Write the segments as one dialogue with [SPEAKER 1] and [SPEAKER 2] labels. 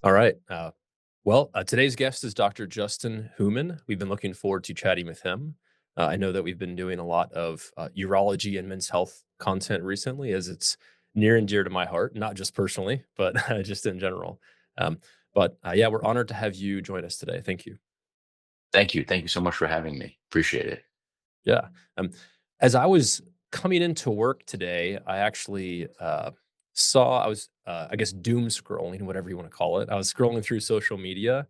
[SPEAKER 1] All right. Today's guest is Dr. Justin Houman. We've been looking forward to chatting with him. I know that we've been doing a lot of urology and men's health content recently, as it's near and dear to my heart, not just personally, but just in general. Um, yeah, we're honored to have you join us today. Thank you.
[SPEAKER 2] Thank you. Thank you so much for having me. Appreciate it.
[SPEAKER 1] Yeah. Um, as I was coming into work today, I actually saw, I was, I guess, doom scrolling, whatever you want to call it. I was scrolling through social media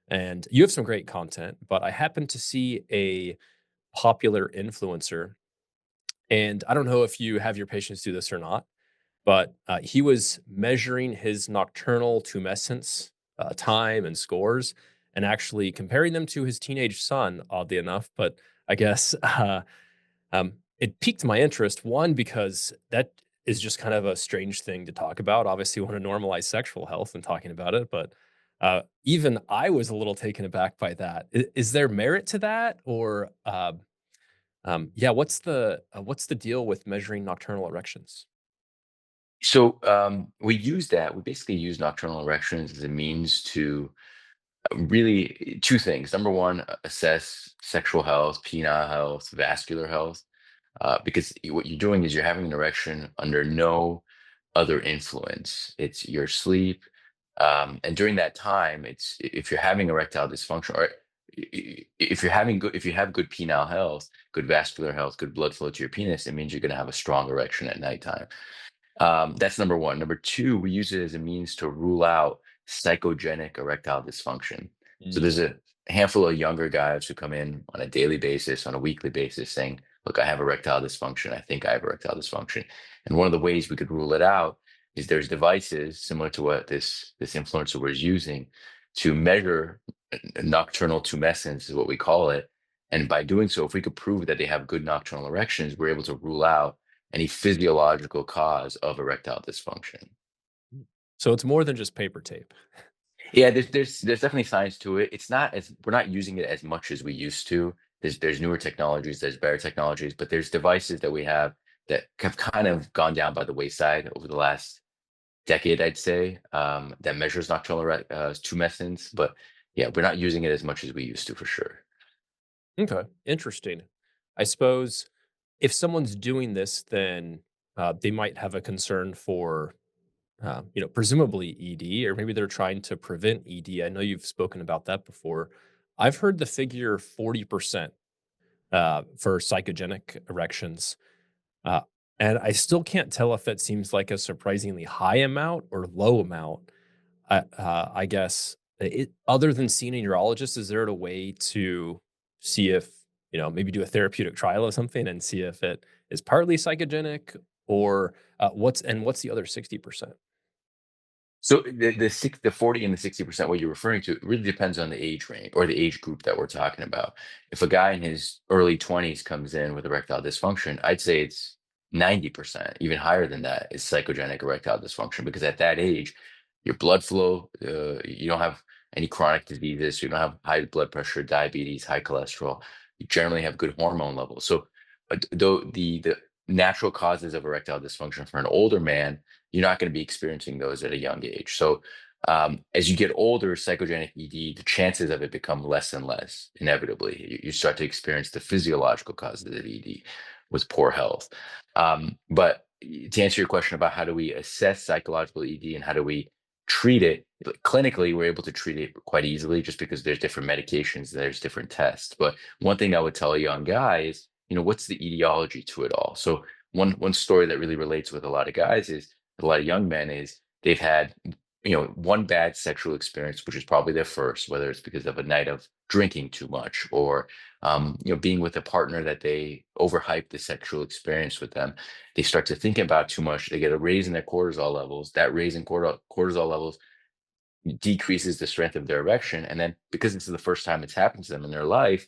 [SPEAKER 1] and you have some great content, but I happened to see a popular influencer. And I don't know if you have your patients do this or not, but he was measuring his nocturnal tumescence time and scores and actually comparing them to his teenage son, oddly enough. But I guess it piqued my interest. One, because that is just kind of a strange thing to talk about. Obviously, we want to normalize sexual health and talking about it, but even I was a little taken aback by that. Is there merit to that, or yeah, what's the deal with measuring nocturnal erections?
[SPEAKER 2] We use that. We basically use nocturnal erections as a means to really two things. Number one, assess sexual health, penile health, vascular health, because what you're doing is you're having an erection under no other influence. It's your sleep, and during that time, it's if you're having erectile dysfunction or if you're having good, if you have good penile health, good vascular health, good blood flow to your penis, it means you're going to have a strong erection at nighttime. That's number one. Number two, we use it as a means to rule out psychogenic erectile dysfunction. So
[SPEAKER 1] Mm,
[SPEAKER 2] there's a handful of younger guys who come in on a daily basis, on a weekly basis, saying, "Look, I have erectile dysfunction. I think I have erectile dysfunction." And one of the ways we could rule it out is there's devices similar to what this influencer was using to measure nocturnal tumescence, is what we call it. And by doing so, if we could prove that they have good nocturnal erections, we're able to rule out any physiological cause of erectile dysfunction.
[SPEAKER 1] mm. So it's more than just paper tape.
[SPEAKER 2] Yeah, there's definitely science to it. It's not as we're not using it as much as we used to. There's newer technologies, there's better technologies, but there's devices that we have that have kind of gone down by the wayside over the last decade, I'd say, that measures nocturnal tumescence. But yeah, we're not using it as much as we used to for sure.
[SPEAKER 1] Okay, interesting. I suppose if someone's doing this, then they might have a concern for presumably ED, or maybe they're trying to prevent ED. I know you've spoken about that before. I've heard the figure 40% for psychogenic erections. Uh, and I still can't tell if that seems like a surprisingly high amount or low amount. I guess other than seeing a urologist, is there a way to see if, maybe do a therapeutic trial or something and see if it is partly psychogenic or what's the other 60%?
[SPEAKER 2] So the 40 and the 60%, what you're referring to, it really depends on the age range or the age group that we're talking about. If a guy in his early 20s comes in with erectile dysfunction, I'd say it's 90%, even higher than that, is psychogenic erectile dysfunction because at that age, your blood flow, you don't have any chronic diseases, you don't have high blood pressure, diabetes, high cholesterol. You generally have good hormone levels. So, though the natural causes of erectile dysfunction for an older man, you're not going to be experiencing those at a young age. So, as you get older, psychogenic ED, the chances of it become less and less, inevitably. You start to experience the physiological causes of ED with poor health. But to answer your question about how do we assess psychological ED and how do we treat it, like, clinically, we're able to treat it quite easily just because there's different medications, there's different tests. But one thing I would tell a young guy is, what's the etiology to it all? So one story that really relates with a lot of guys is a lot of young men is they've had one bad sexual experience, which is probably their first, whether it's because of a night of drinking too much or being with a partner that they overhype the sexual experience with them. They start to think about too much. They get a raise in their cortisol levels. That raise in cortisol levels decreases the strength of their erection, and then because it's the first time it's happened to them in their life,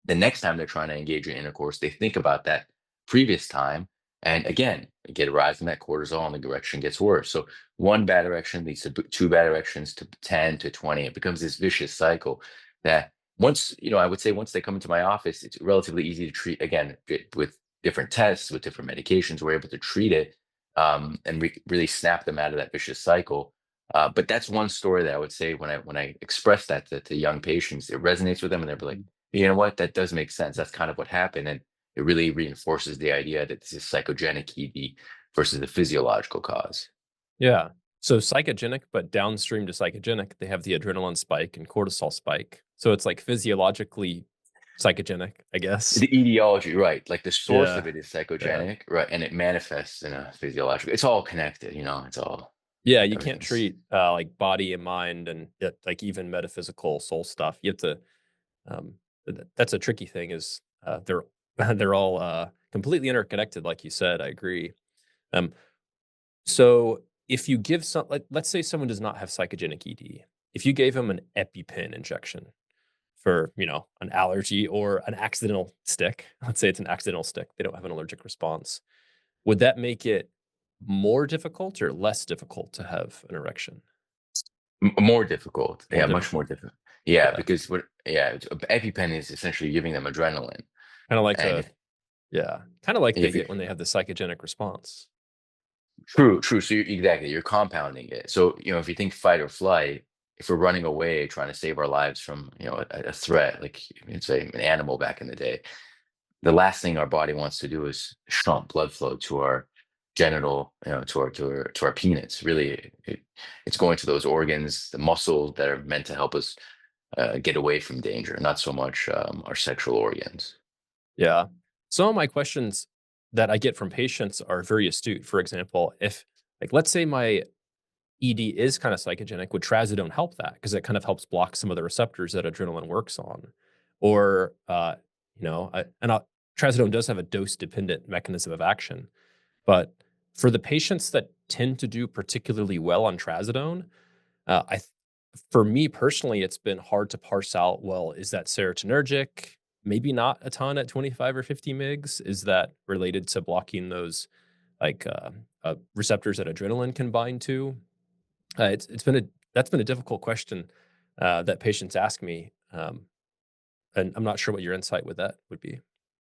[SPEAKER 2] the next time they're trying to engage in intercourse, they think about that previous time. And again, get a rise in that cortisol and the erection gets worse. So one bad erection leads to two bad erections to 10 to 20. It becomes this vicious cycle that once, I would say once they come into my office, it's relatively easy to treat again with different tests, with different medications. We're able to treat it and really snap them out of that vicious cycle. But that's one story that I would say when I express that to young patients, it resonates with them, and they're like, you know what, that does make sense. That's kind of what happened, and it really reinforces the idea that this is psychogenic ED versus the physiological cause.
[SPEAKER 1] Yeah. So psychogenic, but downstream to psychogenic, they have the adrenaline spike and cortisol spike. So it's like physiologically psychogenic, I guess.
[SPEAKER 2] The etiology, right? Like the source
[SPEAKER 1] Yeah.
[SPEAKER 2] of it is
[SPEAKER 1] Yeah.
[SPEAKER 2] psychogenic, right? And it manifests in a physiological. It's all connected, it's all
[SPEAKER 1] Yeah. You can't
[SPEAKER 2] everything's
[SPEAKER 1] treat like body and mind and like even metaphysical soul stuff. You have to, um, that's a tricky thing is they're, they're all completely interconnected. Like you said, I agree. Um, So if you give some, like, let's say someone does not have psychogenic ED, if you gave them an EpiPen injection for, an allergy or an accidental stick, let's say it's an accidental stick, they don't have an allergic response, would that make it more difficult or less difficult to have an erection?
[SPEAKER 2] more difficult.
[SPEAKER 1] More
[SPEAKER 2] Yeah, much more
[SPEAKER 1] difficult.
[SPEAKER 2] difficult. Yeah,
[SPEAKER 1] Yeah.
[SPEAKER 2] because EpiPen is essentially giving them adrenaline,
[SPEAKER 1] Kind of like
[SPEAKER 2] and
[SPEAKER 1] a, yeah, kind of like they
[SPEAKER 2] if you
[SPEAKER 1] get when they have the psychogenic response.
[SPEAKER 2] true, true. So exactly, you're compounding it. So if you think fight or flight, if we're running away, trying to save our lives from a threat, like say an animal back in the day, the last thing our body wants to do is shunt blood flow to our genital, to our penis. Really, it's going to those organs, the muscles that are meant to help us get away from danger, not so much our sexual organs.
[SPEAKER 1] Yeah. Some of my questions that I get from patients are very astute. For example, if, like, let's say my ED is kind of psychogenic. Would trazodone help that? Because it kind of helps block some of the receptors that adrenaline works on. Or, trazodone does have a dose dependent mechanism of action. But for the patients that tend to do particularly well on trazodone, uh, I, th- for me personally, it's been hard to parse out. Well, is that serotonergic? Maybe not a ton at 25 or 50 mgs. Is that related to blocking those like receptors that adrenaline can bind to? It's been a That's been a difficult question that patients ask me, and I'm not sure what your insight with that would be.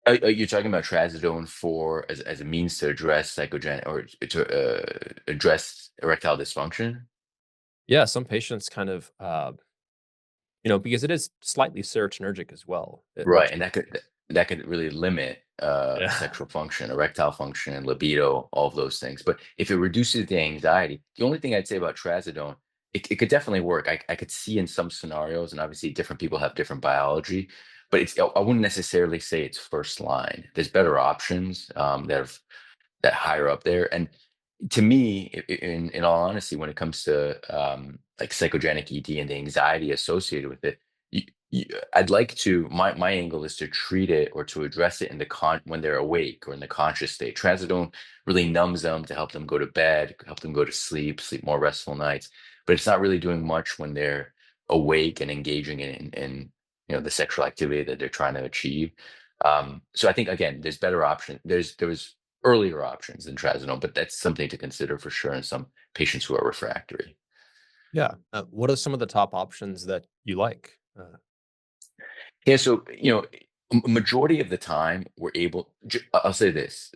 [SPEAKER 2] Are you talking about trazodone for as a means to address psychogen or to address erectile dysfunction?
[SPEAKER 1] Yeah, some patients kind of, because it is slightly serotonergic as well.
[SPEAKER 2] Right, and that could really limit
[SPEAKER 1] Yeah,
[SPEAKER 2] sexual function, erectile function, libido, all of those things. But if it reduces the anxiety, the only thing I'd say about trazodone, it could definitely work. I could see in some scenarios, and obviously different people have different biology, but I wouldn't necessarily say it's first line. There's better options that higher up there. And to me, in all honesty, when it comes to like psychogenic ED and the anxiety associated with it, you, you, I'd like to. My angle is to treat it or to address it in the when they're awake or in the conscious state. Trazodone really numbs them to help them go to bed, help them go to sleep, sleep more restful nights. But it's not really doing much when they're awake and engaging in the sexual activity that they're trying to achieve. So I think again, there's better option. There was earlier options than trazodone, but that's something to consider for sure in some patients who are refractory.
[SPEAKER 1] yeah. What are some of the top options that you like?
[SPEAKER 2] Yeah, so majority of the time we're able. I'll say this: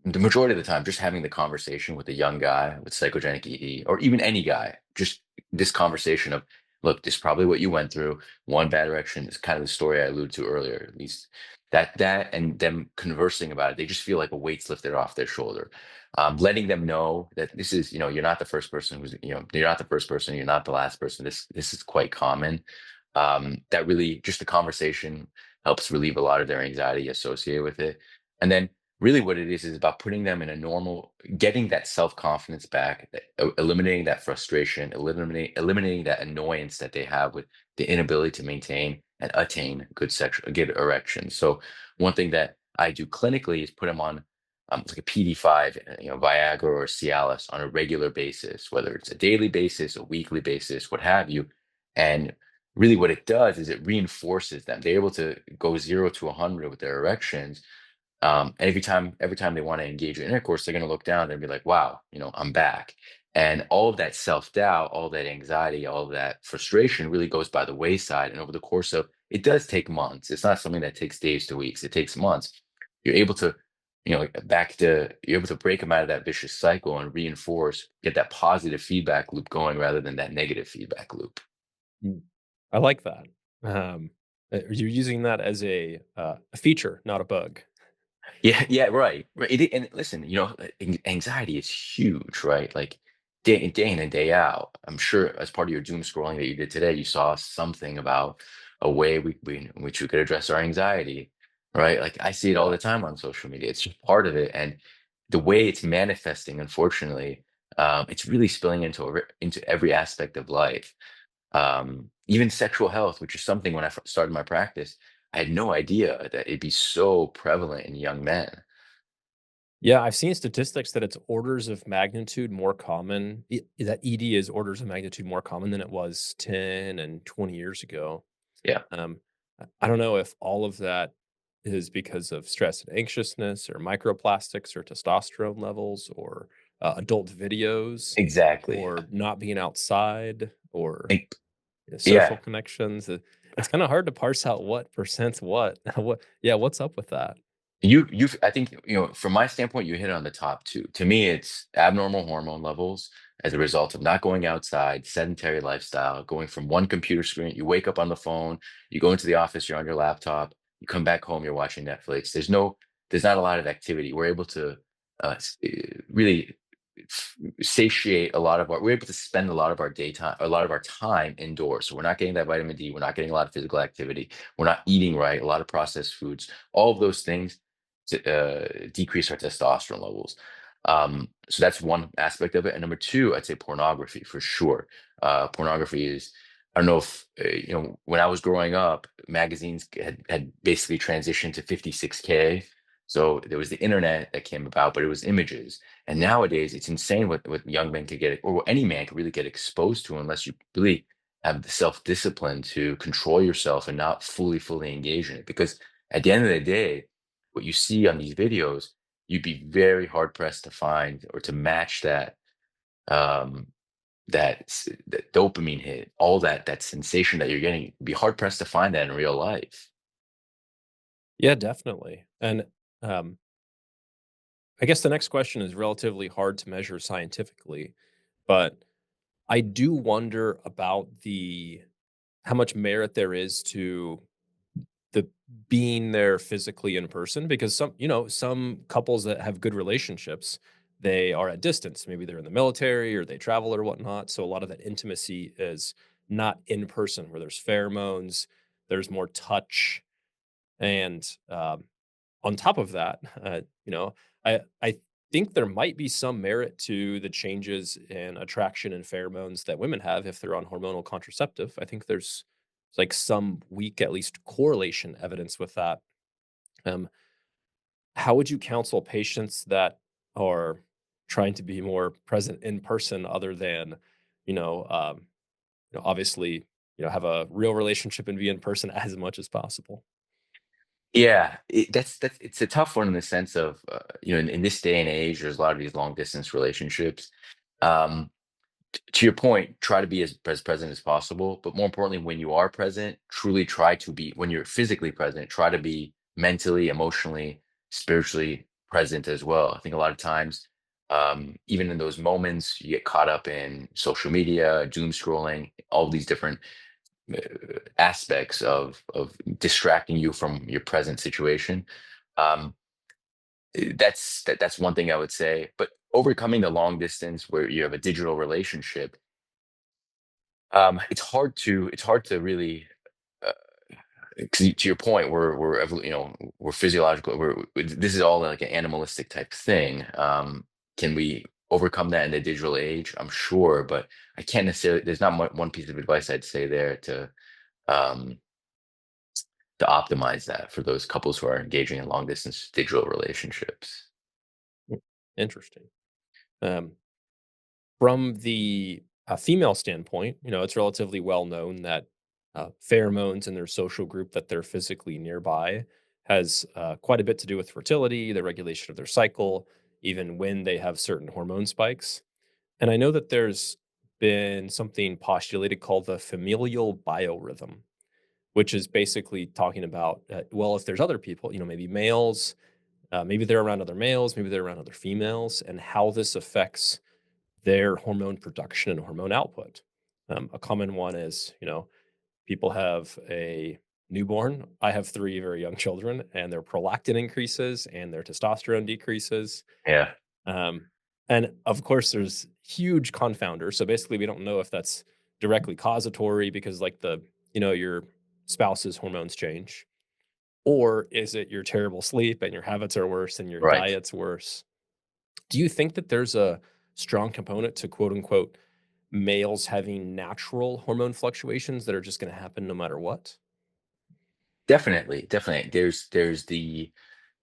[SPEAKER 2] the majority of the time, just having the conversation with a young guy with psychogenic ED, or even any guy, just this conversation of, look, this is probably what you went through. One bad erection is kind of the story I alluded to earlier. At least that and them conversing about it, they just feel like a weight's lifted off their shoulder. Letting them know that this is, you're not the first person you're not the first person, you're not the last person. This is quite common. That really just the conversation helps relieve a lot of their anxiety associated with it. And then really what it is about putting them in a normal, getting that self-confidence back, eliminating that frustration, eliminating that annoyance that they have with the inability to maintain and attain good erections. So one thing that I do clinically is put them on like a PD5, Viagra or Cialis on a regular basis, whether it's a daily basis, a weekly basis, what have you. And really what it does is it reinforces them. They're able to go 0 to 100 with their erections, and every time they want to engage in intercourse, they're going to look down and be like, wow, I'm back. And all of that self-doubt, all that anxiety, all of that frustration really goes by the wayside. And over the course of, it does take months. It's not something that takes days to weeks. It takes months. You're able to like, back to you're able to break them out of that vicious cycle and reinforce, get that positive feedback loop going rather than that negative feedback loop.
[SPEAKER 1] Mm. I like that. You're using that as a feature, not a bug.
[SPEAKER 2] Yeah, yeah, right. Right. And listen, anxiety is huge, right? Like day in and day out. I'm sure as part of your doom scrolling that you did today, you saw something about a way in which we could address our anxiety, right? Like I see it all
[SPEAKER 1] Yeah.
[SPEAKER 2] the time on social media. It's just part of it, and the way it's manifesting, unfortunately, it's really spilling into every aspect of life. Even sexual health, which is something when I started my practice, I had no idea that it'd be so prevalent in young men.
[SPEAKER 1] Yeah, I've seen statistics that it's orders of magnitude more common, that ED is orders of magnitude more common than it was 10 and 20 years ago.
[SPEAKER 2] Yeah,
[SPEAKER 1] Um, I don't know if all of that is because of stress and anxiousness or microplastics or testosterone levels or adult videos
[SPEAKER 2] exactly.
[SPEAKER 1] or not being outside or
[SPEAKER 2] Like,
[SPEAKER 1] social
[SPEAKER 2] yeah,
[SPEAKER 1] connections. It's kind of hard to parse out what percent's what. Yeah, what's up with that?
[SPEAKER 2] I think, from my standpoint, you hit it on the top two. To me, it's abnormal hormone levels as a result of not going outside, sedentary lifestyle, going from one computer screen. You wake up on the phone, you go into the office, you're on your laptop, you come back home, you're watching Netflix. There's not a lot of activity. We're able to really satiate we're able to spend a lot of our time indoors. So we're not getting that vitamin D, we're not getting a lot of physical activity, we're not eating right, a lot of processed foods, all of those things to decrease our testosterone levels. So that's one aspect of it. And number two, I'd say pornography for sure. Pornography is, I don't know if, when I was growing up, magazines had basically transitioned to 56K. So there was the internet that came about, but it was images. And nowadays, it's insane what young men could get, or what any man could really get exposed to, unless you really have the self discipline to control yourself and not fully engage in it. Because at the end of the day, what you see on these videos, you'd be very hard pressed to find or to match um, that dopamine hit, all that sensation that you're getting. You'd be hard pressed to find that in real life.
[SPEAKER 1] Yeah, definitely. And um, I guess the next question is relatively hard to measure scientifically, but I do wonder about the how much merit there is to the being there physically in person because some couples that have good relationships, they are at distance. Maybe they're in the military or they travel or whatnot. So a lot of that intimacy is not in person where there's pheromones, there's more touch. And on top of that, I think there might be some merit to the changes in attraction and pheromones that women have if they're on hormonal contraceptive. I think there's like some weak, at least correlation evidence with that. Um, how would you counsel patients that are trying to be more present in person, other than, you know, um, obviously, have a real relationship and be in person as much as possible?
[SPEAKER 2] Yeah, that's it's a tough one in the sense of in this day and age, there's a lot of these long distance relationships. Um, to your point, try to be as present as possible. But more importantly, when you are present, truly try to be, when you're physically present, try to be mentally, emotionally, spiritually present as well. I think a lot of times, even in those moments, you get caught up in social media, doom scrolling, all these different uh, aspects of distracting you from your present situation. Um, that's one thing I would say. But overcoming the long distance where you have a digital relationship, it's hard to really, uh, 'cause to your point, we're physiological. This is all like an animalistic type thing. Can we overcome that in the digital age? I'm sure, but I can't necessarily. There's not one piece of advice I'd say there um, to optimize that for those couples who are engaging in long distance digital relationships.
[SPEAKER 1] Mm, interesting. Um, From the female standpoint, it's relatively well known that pheromones in their social group that they're physically nearby has quite a bit to do with fertility, the regulation of their cycle, even when they have certain hormone spikes. And I know that there's been something postulated called the familial biorhythm, which is basically talking about, well, if there's other people, maybe males Maybe they're around other males, maybe they're around other females, and how this affects their hormone production and hormone output. A common one is, people have a newborn. I have 3 very young children, and their prolactin increases and their testosterone decreases.
[SPEAKER 2] Yeah.
[SPEAKER 1] Um, and of course, there's huge confounders. So basically, we don't know if that's directly causatory because, like, your spouse's hormones change, or is it your terrible sleep and your habits are worse and your
[SPEAKER 2] Right.
[SPEAKER 1] diet's worse? Do you think that there's a strong component to quote unquote males having natural hormone fluctuations that are just going to happen no matter what?
[SPEAKER 2] Definitely, definitely. There's the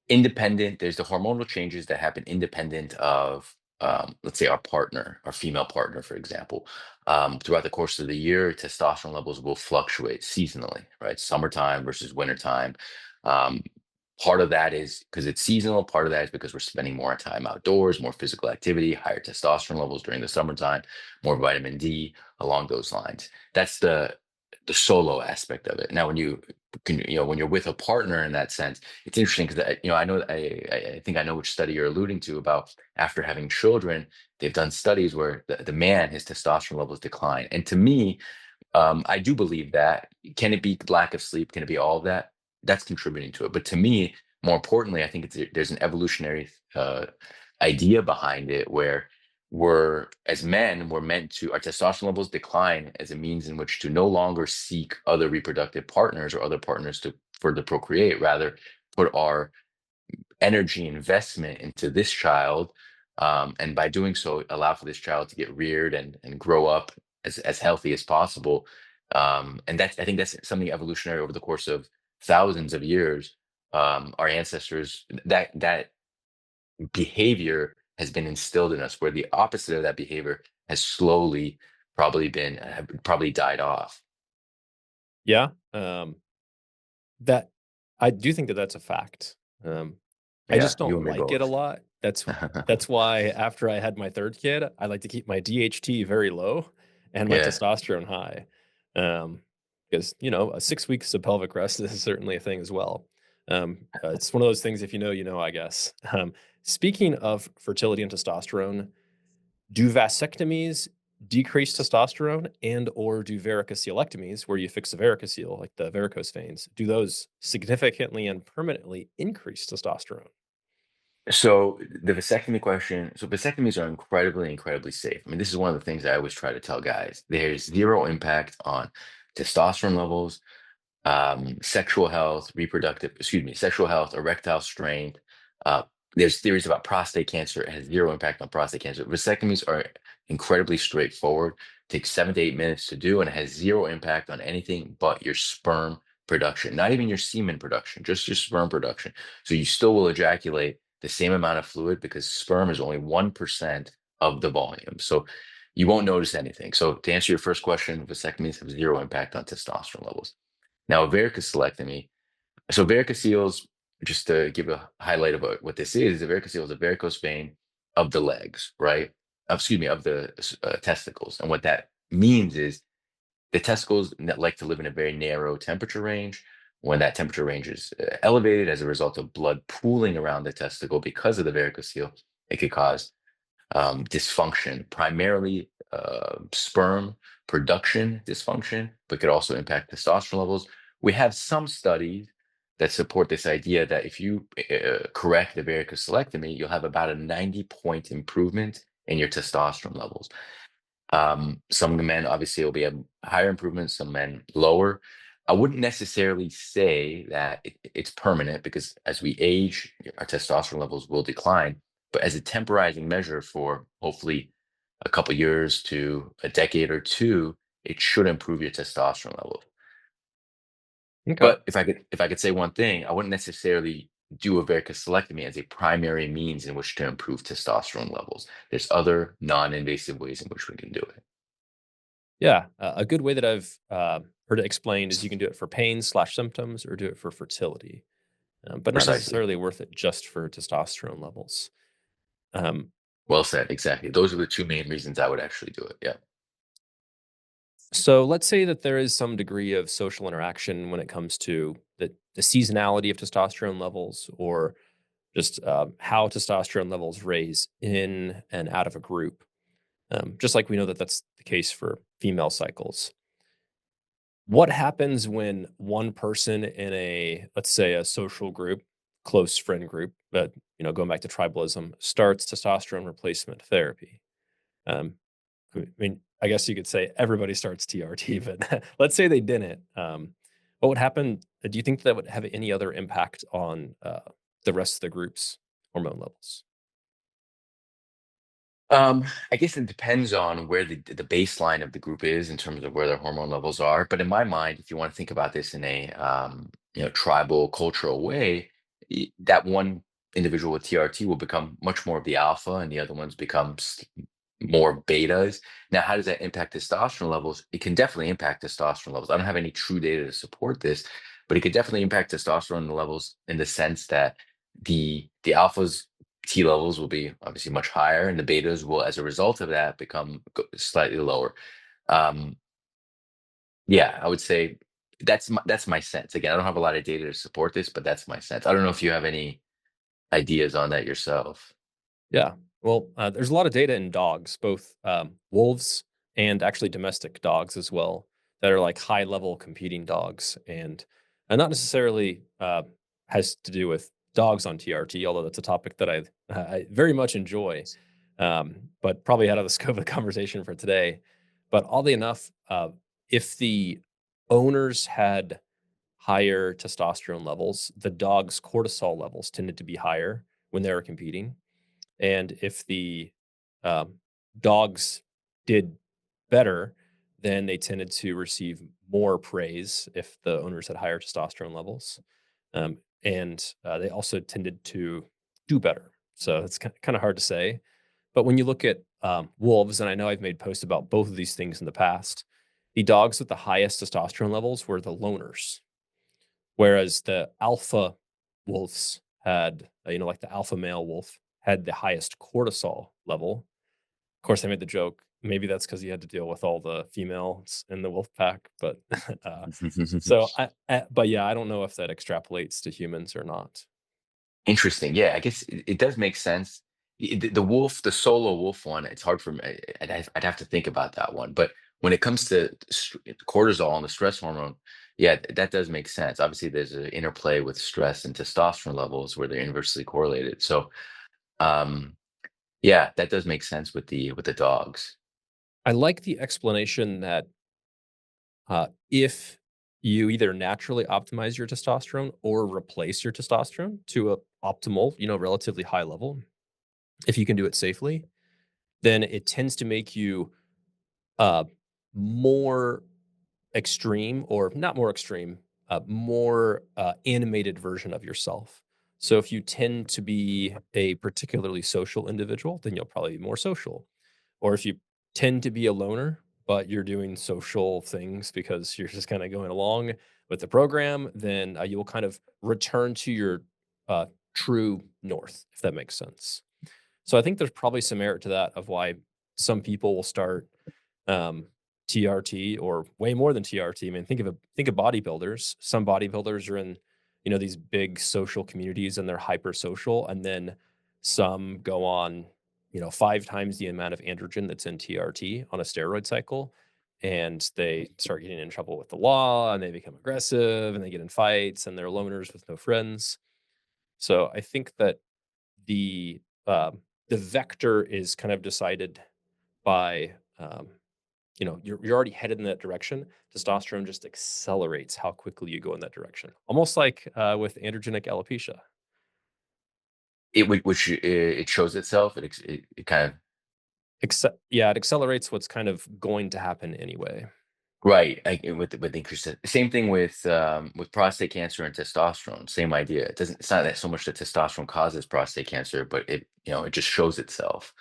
[SPEAKER 2] hormonal changes that happen independent of, let's say, our partner, our female partner, for example. Throughout the course of the year, testosterone levels will fluctuate seasonally, right? Summertime versus wintertime. Um, Part of that is because it's seasonal. Part of that is because we're spending more time outdoors, more physical activity, higher testosterone levels during the summertime, more vitamin D along those lines. That's the solo aspect of it. Now, when you're with a partner in that sense, it's interesting because I think I know which study you're alluding to about after having children, they've done studies where the man, his testosterone levels decline. And to me, I do believe that. Can it be lack of sleep? Can it be all of that? That's contributing to it. But to me, more importantly, I think there's an evolutionary idea behind it where as men, we're meant to, our testosterone levels decline as a means in which to no longer seek other reproductive partners or other partners to further procreate, rather put our energy investment into this child, and by doing so allow for this child to get reared and grow up as healthy as possible. And that's, I think that's something evolutionary over the course of thousands of years. Our ancestors, that behavior has been instilled in us, where the opposite of that behavior has slowly probably died off.
[SPEAKER 1] Yeah. That I do think that that's a fact. I
[SPEAKER 2] Yeah,
[SPEAKER 1] just
[SPEAKER 2] you
[SPEAKER 1] don't
[SPEAKER 2] and me
[SPEAKER 1] like it a
[SPEAKER 2] both.
[SPEAKER 1] lot. That's why after I had my 3rd kid, I like to keep my DHT very low and my
[SPEAKER 2] Yeah.
[SPEAKER 1] testosterone high. Um, because, 6 weeks of pelvic rest is certainly a thing as well. It's one of those things, if you know, you know, I guess. Speaking of fertility and testosterone, do vasectomies decrease testosterone and or do varicocelectomies, where you fix the varicocele, like the varicose veins, do those significantly and permanently increase testosterone?
[SPEAKER 2] So the vasectomy question. So vasectomies are incredibly, incredibly safe. I mean, this is one of the things I always try to tell guys. There's zero impact on testosterone levels, sexual health, erectile strength. Uh, there's theories about prostate cancer. It has zero impact on prostate cancer. Vasectomies are incredibly straightforward. Takes 7 to 8 minutes to do, and it has zero impact on anything but your sperm production. Not even your semen production, just your sperm production. So you still will ejaculate the same amount of fluid because sperm is only 1% of the volume. So you won't notice anything. So to answer your first question, vasectomies have zero impact on testosterone levels. Now, a varicocelectomy. So varicoceles, just to give a highlight about what this is, a varicocele is a varicose vein of the legs, right? Excuse me, of the testicles. And what that means is the testicles like to live in a very narrow temperature range. When that temperature range is elevated as a result of blood pooling around the testicle because of the varicocele, it could cause dysfunction, primarily sperm production dysfunction, but could also impact testosterone levels. We have some studies that support this idea that if you correct the varicocelectomy, you'll have about a 90-point improvement in your testosterone levels. Some of the men obviously will be a higher improvement, some men lower. I wouldn't necessarily say that it's permanent because as we age, our testosterone levels will decline. But as a temporizing measure for hopefully a couple years to a decade or two, it should improve your testosterone level.
[SPEAKER 1] Okay.
[SPEAKER 2] But if I could say one thing, I wouldn't necessarily do a varicocelectomy as a primary means in which to improve testosterone levels. There's other non-invasive ways in which we can do it.
[SPEAKER 1] Yeah. A good way that I've heard it explained is you can do it for pain/symptoms or do it for fertility, but not
[SPEAKER 2] Precisely.
[SPEAKER 1] necessarily worth it just for testosterone levels. Um,
[SPEAKER 2] Well said. Exactly. Those are the two main reasons I would actually do it. Yeah.
[SPEAKER 1] So let's say that there is some degree of social interaction when it comes to the seasonality of testosterone levels or just how testosterone levels raise in and out of a group. Just like we know that that's the case for female cycles. What happens when one person in a, let's say, a social group, close friend group, but going back to tribalism, starts testosterone replacement therapy? Um, I guess you could say everybody starts TRT, but let's say they didn't. What would happen? Do you think that would have any other impact on the rest of the group's hormone levels?
[SPEAKER 2] I guess it depends on where the baseline of the group is in terms of where their hormone levels are. But in my mind, if you want to think about this in a tribal cultural way, that one individual with TRT will become much more of the alpha, and the other ones become more betas. Now, how does that impact testosterone levels? It can definitely impact testosterone levels. I don't have any true data to support this, but it could definitely impact testosterone levels in the sense that the alphas T levels will be obviously much higher, and the betas will, as a result of that, become slightly lower. Um, yeah, I would say that's my sense. Again, I don't have a lot of data to support this, but that's my sense. I don't know if you have any ideas on that yourself.
[SPEAKER 1] Yeah. Well, there's a lot of data in dogs, both wolves and actually domestic dogs as well, that are like high level competing dogs. And not necessarily has to do with dogs on TRT, although that's a topic that I very much enjoy, but probably out of the scope of the conversation for today. But oddly enough, if the owners had higher testosterone levels, the dog's cortisol levels tended to be higher when they were competing, and if the um, dogs did better, then they tended to receive more praise if the owners had higher testosterone levels. And they also tended to do better. So it's kind of hard to say. But when you look at wolves, and I know I've made posts about both of these things in the past, the dogs with the highest testosterone levels were the loners, whereas the alpha wolves had, like the alpha male wolf had the highest cortisol level. Of course, I made the joke. Maybe that's because he had to deal with all the females in the wolf pack. But but yeah, I don't know if that extrapolates to humans or not.
[SPEAKER 2] Interesting. Yeah, I guess it does make sense. The wolf, the solo wolf one, it's hard for me. I'd have to think about that one. But when it comes to cortisol and the stress hormone, yeah, that does make sense. Obviously, there's an interplay with stress and testosterone levels where they're inversely correlated. So, um, yeah, that does make sense with the dogs.
[SPEAKER 1] I like the explanation that if you either naturally optimize your testosterone or replace your testosterone to a optimal, relatively high level, if you can do it safely, then it tends to make you uh, more extreme, or not more extreme, more animated version of yourself. So if you tend to be a particularly social individual, then you'll probably be more social. Or if you tend to be a loner, but you're doing social things because you're just kind of going along with the program, then you will kind of return to your uh, true north, if that makes sense. So I think there's probably some merit to that, of why some people will start um, TRT, or way more than TRT. I mean, think of bodybuilders. Some bodybuilders are in, these big social communities and they're hyper social, and then some go on, 5 times the amount of androgen that's in TRT on a steroid cycle, and they start getting in trouble with the law, and they become aggressive, and they get in fights, and they're loners with no friends. So I think that the the vector is kind of decided by you're already headed in that direction. Testosterone just accelerates how quickly you go in that direction, almost like with androgenic alopecia.
[SPEAKER 2] It shows itself. It kind of
[SPEAKER 1] Except, yeah, it accelerates what's kind of going to happen anyway.
[SPEAKER 2] right, with increased same thing with prostate cancer and testosterone, same idea. It's not that so much that testosterone causes prostate cancer, but it just shows itself.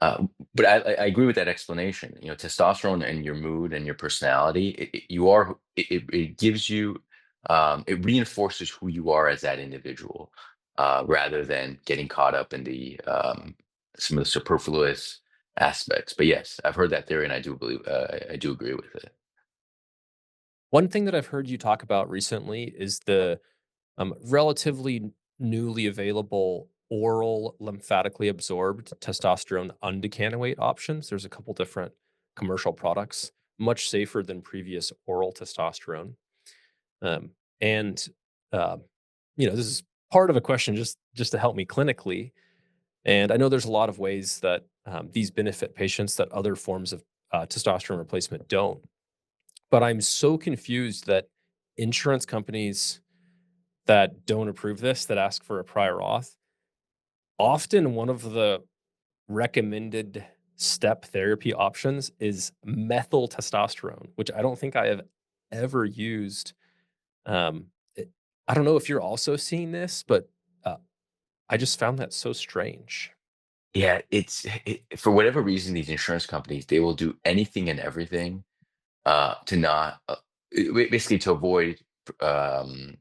[SPEAKER 2] But I agree with that explanation. Testosterone and your mood and your personality, it gives you, it reinforces who you are as that individual, rather than getting caught up in the some of the superfluous aspects. But yes, I've heard that theory, and I do agree with it.
[SPEAKER 1] One thing that I've heard you talk about recently is the relatively newly available oral lymphatically absorbed testosterone undecanoate options. There's a couple different commercial products, much safer than previous oral testosterone. Um, and uh, this is part of a question just to help me clinically. And I know there's a lot of ways that these benefit patients that other forms of testosterone replacement don't. But I'm so confused that insurance companies that don't approve this, that ask for a prior auth, often one of the recommended step therapy options is methyl testosterone, which I don't think I have ever used. Um, it- I don't know if you're also seeing this, but uh, I just found that so strange.
[SPEAKER 2] Yeah, for whatever reason, these insurance companies, they will do anything and everything to not basically to avoid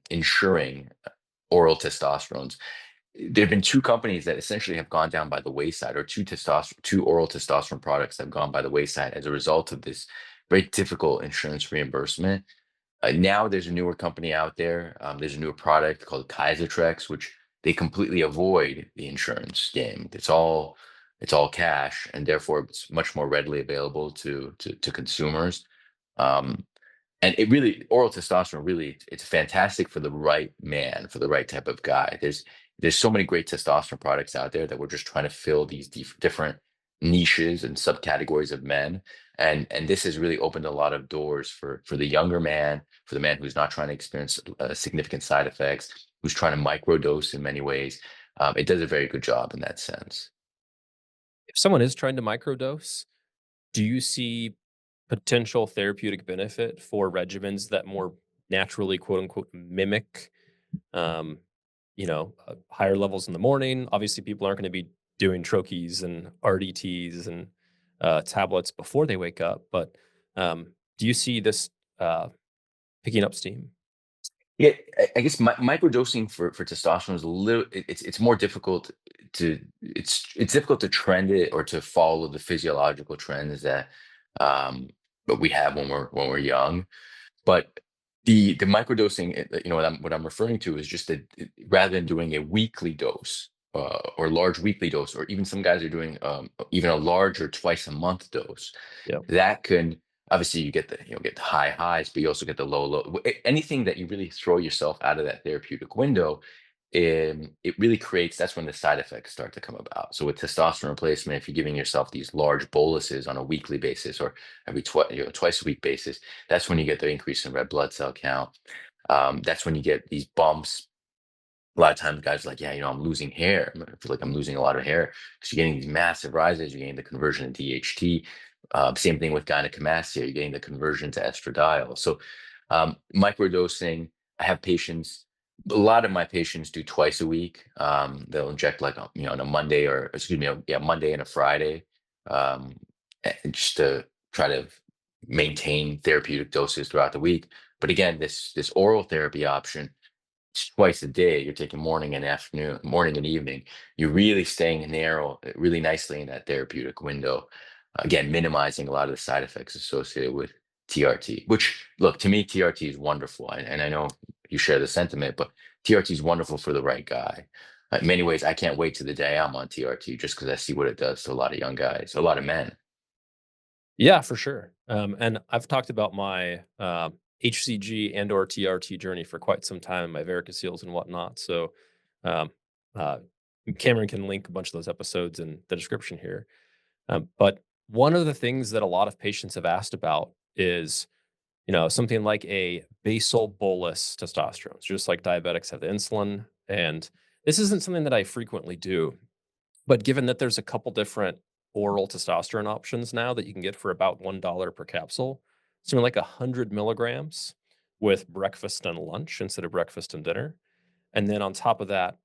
[SPEAKER 2] insuring oral testosterones. There have been two companies that essentially have gone down by the wayside, or two oral testosterone products have gone by the wayside as a result of this very difficult insurance reimbursement. Now there's a newer company out there. There's a newer product called Kaisertrex, which they completely avoid the insurance game. It's all cash, and therefore it's much more readily available to consumers. Um, and it really, oral testosterone really, it's fantastic for the right man, for the right type of guy. There's so many great testosterone products out there that we're just trying to fill these different niches and subcategories of men. And this has really opened a lot of doors for the younger man, for the man who's not trying to experience significant side effects, who's trying to microdose in many ways. It does a very good job in that sense.
[SPEAKER 1] If someone is trying to microdose, do you see potential therapeutic benefit for regimens that more naturally, quote unquote, mimic, um, higher levels in the morning? Obviously, people aren't going to be doing troches and RDTs and tablets before they wake up. But do you see this uh, picking up steam?
[SPEAKER 2] Yeah, I guess microdosing for testosterone is a little. It's more difficult it's difficult to trend it or to follow the physiological trends um that we have when we're young. But the microdosing, what I'm referring to is just that rather than doing a weekly dose or large weekly dose, or even some guys are doing even a larger twice a month dose,
[SPEAKER 1] Yeah.
[SPEAKER 2] that can obviously get the high highs, but you also get the low low. Anything that you really throw yourself out of that therapeutic window, it really creates. That's when the side effects start to come about. So with testosterone replacement, if you're giving yourself these large boluses on a weekly basis or every twice a week basis, that's when you get the increase in red blood cell count. That's when you get these bumps. A lot of times guys are like, yeah, I'm losing hair. I feel like I'm losing a lot of hair because you're getting these massive rises. You're getting the conversion to DHT. Same thing with gynecomastia. You're getting the conversion to estradiol. So microdosing, I have patients, a lot of my patients do twice a week. They'll inject like, on a Monday, or excuse me, yeah, Monday and a Friday, um, just to try to maintain therapeutic doses throughout the week. But again, this oral therapy option, twice a day. You're taking morning and afternoon, morning and evening. You're really staying narrow, really nicely in that therapeutic window. Again, minimizing a lot of the side effects associated with TRT. Which, look, to me, TRT is wonderful, and I know you share the sentiment, but TRT is wonderful for the right guy. In many ways, I can't wait to the day I'm on TRT just because I see what it does to a lot of young guys, a lot of men.
[SPEAKER 1] Yeah, for sure. And I've talked about my HCG and or TRT journey for quite some time, my varicoceles and whatnot. So um, uh, Cameron can link a bunch of those episodes in the description here. But one of the things that a lot of patients have asked about is, something like a basal bolus testosterone. So just like diabetics have the insulin. And this isn't something that I frequently do, but given that there's a couple different oral testosterone options now that you can get for about $1 per capsule, something like 100 milligrams with breakfast and lunch instead of breakfast and dinner. And then on top of that,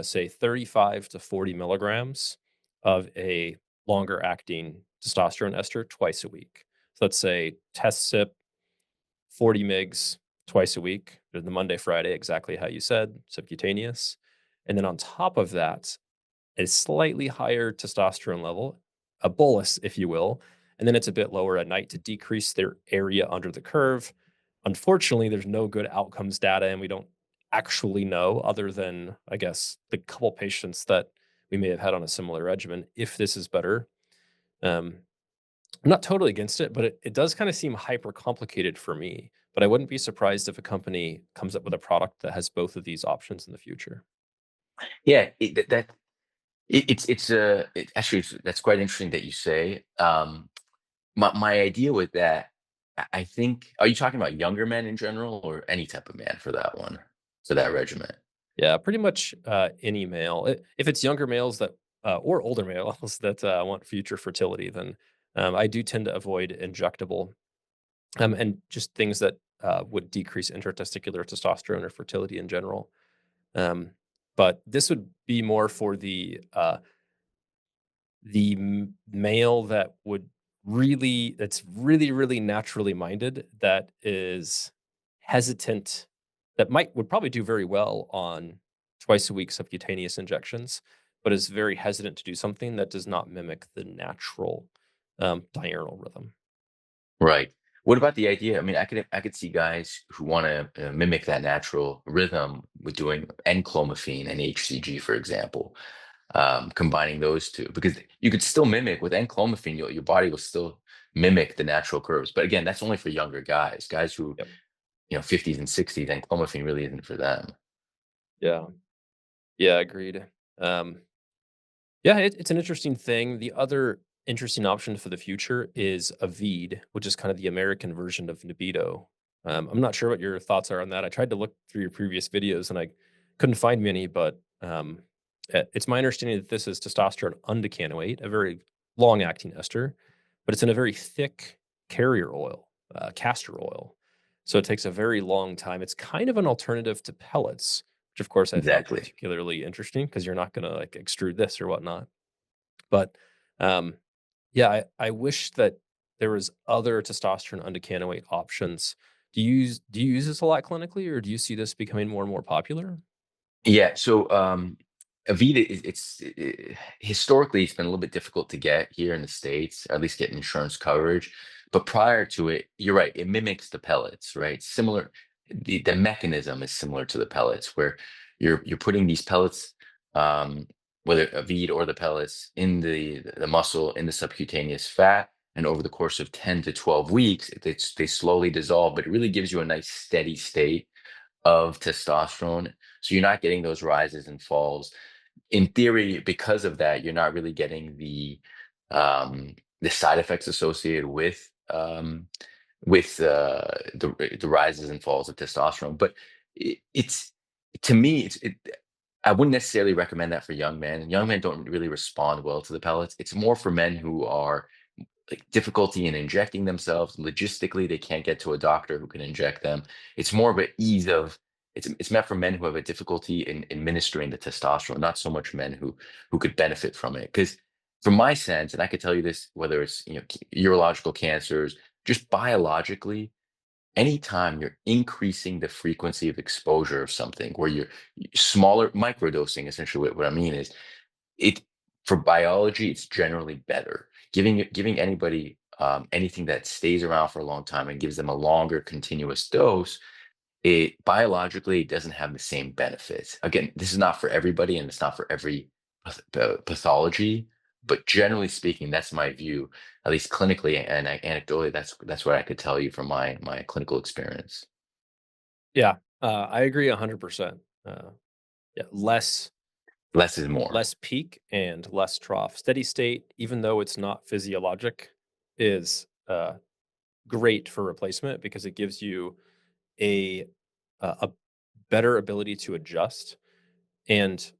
[SPEAKER 1] say 35 to 40 milligrams of a longer acting testosterone ester twice a week. So let's say test sip 40 mgs twice a week, the Monday, Friday, exactly how you said, subcutaneous. And then on top of that, a slightly higher testosterone level, a bolus, if you will, and then it's a bit lower at night to decrease their area under the curve. Unfortunately, there's no good outcomes data, and we don't actually know, other than, I guess, the couple patients that we may have had on a similar regimen, if this is better. Um, I'm not totally against it, but it does kind of seem hyper complicated for me. But I wouldn't be surprised if a company comes up with a product that has both of these options in the future.
[SPEAKER 2] Yeah, actually that's quite interesting that you say. My idea with that, I think, are you talking about younger men in general or any type of man for that one, for that regimen?
[SPEAKER 1] Yeah, pretty much any male. If it's younger males that or older males that want future fertility, then I do tend to avoid injectable and just things that would decrease intertesticular testosterone or fertility in general. Um, but this would be more for the male that would that's really naturally minded, that is hesitant, that would probably do very well on twice a week subcutaneous injections, but is very hesitant to do something that does not mimic the natural diurnal rhythm.
[SPEAKER 2] Right. What about the idea? I mean, I could see guys who want to mimic that natural rhythm with doing enclomiphene and HCG, for example, combining those two, because you could still mimic with enclomiphene, your body will still mimic the natural curves. But again, that's only for younger guys, guys who,
[SPEAKER 1] Yep.
[SPEAKER 2] 50s and 60s, enclomiphene really isn't for them.
[SPEAKER 1] Yeah. Yeah. Agreed. Um, Yeah, it's an interesting thing. The other interesting option for the future is Avid, which is kind of the American version of Libido. I'm not sure what your thoughts are on that. I tried to look through your previous videos and I couldn't find many, but it's my understanding that this is testosterone undecanoate, a very long-acting ester, but it's in a very thick carrier oil, castor oil. So it takes a very long time. It's kind of an alternative to pellets, which of course I found
[SPEAKER 2] Exactly.
[SPEAKER 1] particularly interesting because you're not going to like extrude this or whatnot. But um, yeah, I wish that there was other testosterone undecanoate options. Do you use this a lot clinically, or do you see this becoming more and more popular?
[SPEAKER 2] Yeah. So Avita historically it's been a little bit difficult to get here in the States, or at least get insurance coverage. But prior to it, you're right, it mimics the pellets, right? Similar, the mechanism is similar to the pellets, where you're putting these pellets, um, whether Avid or the pellets, in the muscle, in the subcutaneous fat, and over the course of 10 to 12 weeks, they slowly dissolve, but it really gives you a nice steady state of testosterone. So you're not getting those rises and falls. In theory, because of that, you're not really getting the side effects associated with the rises and falls of testosterone. But it's, to me, I wouldn't necessarily recommend that for young men. Young men don't really respond well to the pellets. It's more for men who are like difficulty in injecting themselves. Logistically, they can't get to a doctor who can inject them. It's more of an ease of, it's meant for men who have a difficulty in administering the testosterone, not so much men who could benefit from it. Because from my sense, and I could tell you this, whether it's urological cancers, just biologically, anytime you're increasing the frequency of exposure of something, where you're smaller microdosing, essentially what I mean is, it, for biology, it's generally better. Giving anybody anything that stays around for a long time and gives them a longer continuous dose, it biologically doesn't have the same benefits. Again, this is not for everybody and it's not for every pathology, but generally speaking, that's my view, at least clinically and anecdotally. That's what I could tell you from my clinical experience.
[SPEAKER 1] Yeah, I agree 100%. Yeah,
[SPEAKER 2] Less is more.
[SPEAKER 1] less peak and less trough. Steady state, even though it's not physiologic, is great for replacement because it gives you a a better ability to adjust, and